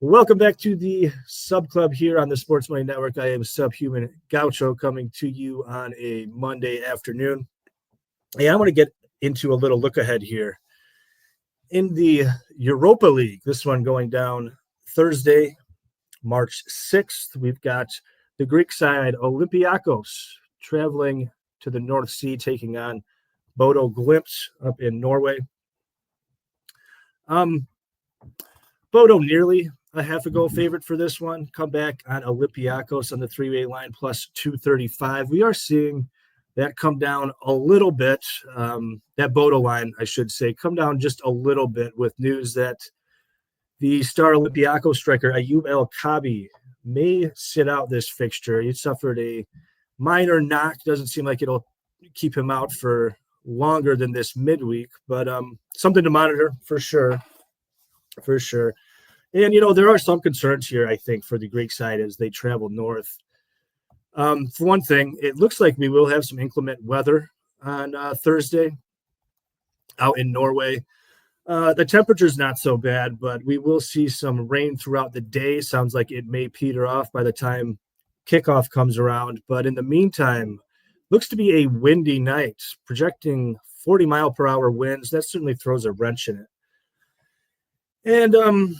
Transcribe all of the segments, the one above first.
Welcome back to the Sub Club here on the Sports Money Network. I am Subhooman Gaucho coming to you on a Monday afternoon. Hey, I want to get into a little look ahead here. In the Europa League, this one going down Thursday, March 6th, we've got the Greek side, Olympiacos, traveling to the North Sea, taking on Bodo Glimt up in Norway. Bodo nearly a half a goal favorite for this one. Come back on Olympiacos on the three-way line plus 235. We are seeing that come down a little bit. That Bodo line, I should say, come down just a little bit with news that the star Olympiacos striker Ayoub El-Kaabi may sit out this fixture. He suffered a minor knock. Doesn't seem like it'll keep him out for longer than this midweek, but something to monitor for sure. For sure. And, there are some concerns here, I think, for the Greek side as they travel north. For one thing, it looks like we will have some inclement weather on Thursday out in Norway. The temperature's not so bad, but we will see some rain throughout the day. Sounds like it may peter off by the time kickoff comes around. But in the meantime, looks to be a windy night, projecting 40-mile-per-hour winds. That certainly throws a wrench in it. And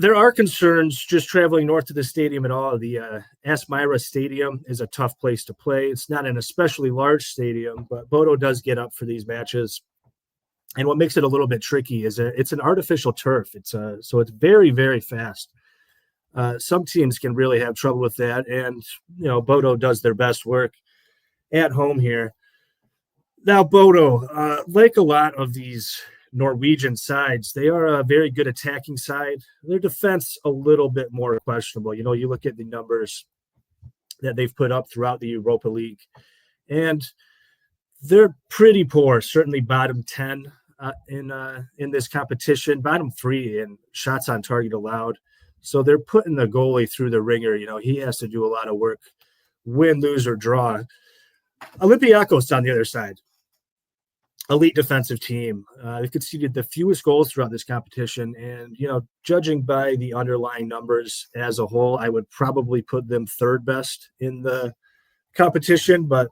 there are concerns just traveling north to the stadium at all. The Asmira Stadium is a tough place to play. It's not an especially large stadium, but Bodo does get up for these matches. And what makes it a little bit tricky is it's an artificial turf. So it's very, very fast. Some teams can really have trouble with that. And, Bodo does their best work at home here. Now, Bodo, like a lot of these Norwegian sides, they are a very good attacking side. Their defense a little bit more questionable. You look at the numbers that they've put up throughout the Europa League, and they're pretty poor. Certainly bottom 10 in this competition, bottom 3 in shots on target allowed. So they're putting the goalie through the ringer. He has to do a lot of work, win, lose, or draw. Olympiacos on the other side. Elite defensive team. They've conceded the fewest goals throughout this competition. And, judging by the underlying numbers as a whole, I would probably put them third best in the competition. But,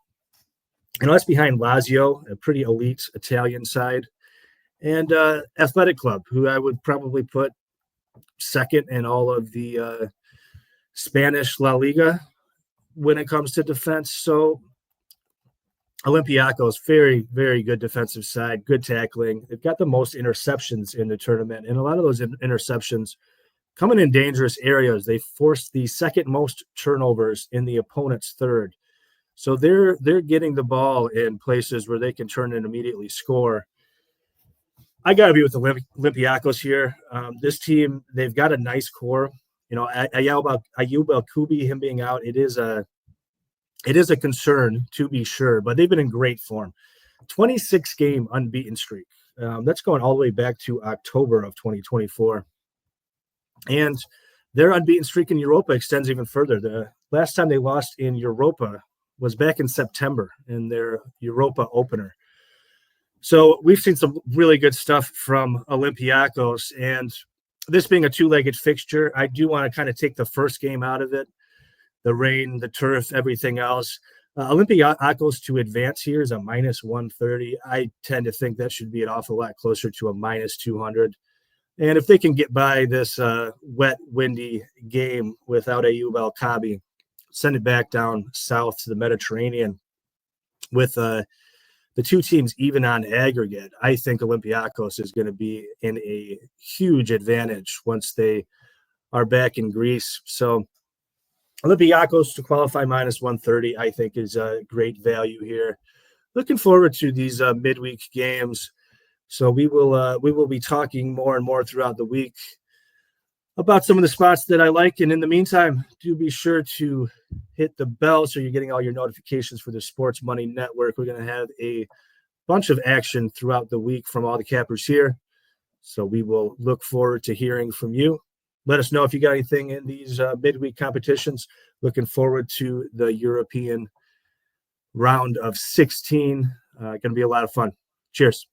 that's behind Lazio, a pretty elite Italian side, and Athletic Club, who I would probably put second in all of the Spanish La Liga when it comes to defense. So, Olympiacos, very, very good defensive side, good tackling. They've got the most interceptions in the tournament, and a lot of those interceptions coming in dangerous areas. They forced the second most turnovers in the opponent's third. So they're getting the ball in places where they can turn and immediately score. I got to be with the Olympiacos here. This team, they've got a nice core. Ayoub El-Kaabi, him being out, it is a concern, to be sure, but they've been in great form. 26-game unbeaten streak. That's going all the way back to October of 2024. And their unbeaten streak in Europa extends even further. The last time they lost in Europa was back in September in their Europa opener. So we've seen some really good stuff from Olympiacos. And this being a two-legged fixture, I do want to kind of take the first game out of it. The rain, the turf, everything else. Olympiacos to advance here is a minus 130. I tend to think that should be an awful lot closer to a minus 200. And if they can get by this wet, windy game without Ayoub El-Kaabi, send it back down south to the Mediterranean with the two teams even on aggregate, I think Olympiacos is going to be in a huge advantage once they are back in Greece. So Olympiacos to qualify minus 130, I think, is a great value here. Looking forward to these midweek games. So we will be talking more and more throughout the week about some of the spots that I like. And in the meantime, do be sure to hit the bell so you're getting all your notifications for the Sports Money Network. We're going to have a bunch of action throughout the week from all the cappers here. So we will look forward to hearing from you. Let us know if you got anything in these midweek competitions. Looking forward to the European round of 16. Going to be a lot of fun. Cheers.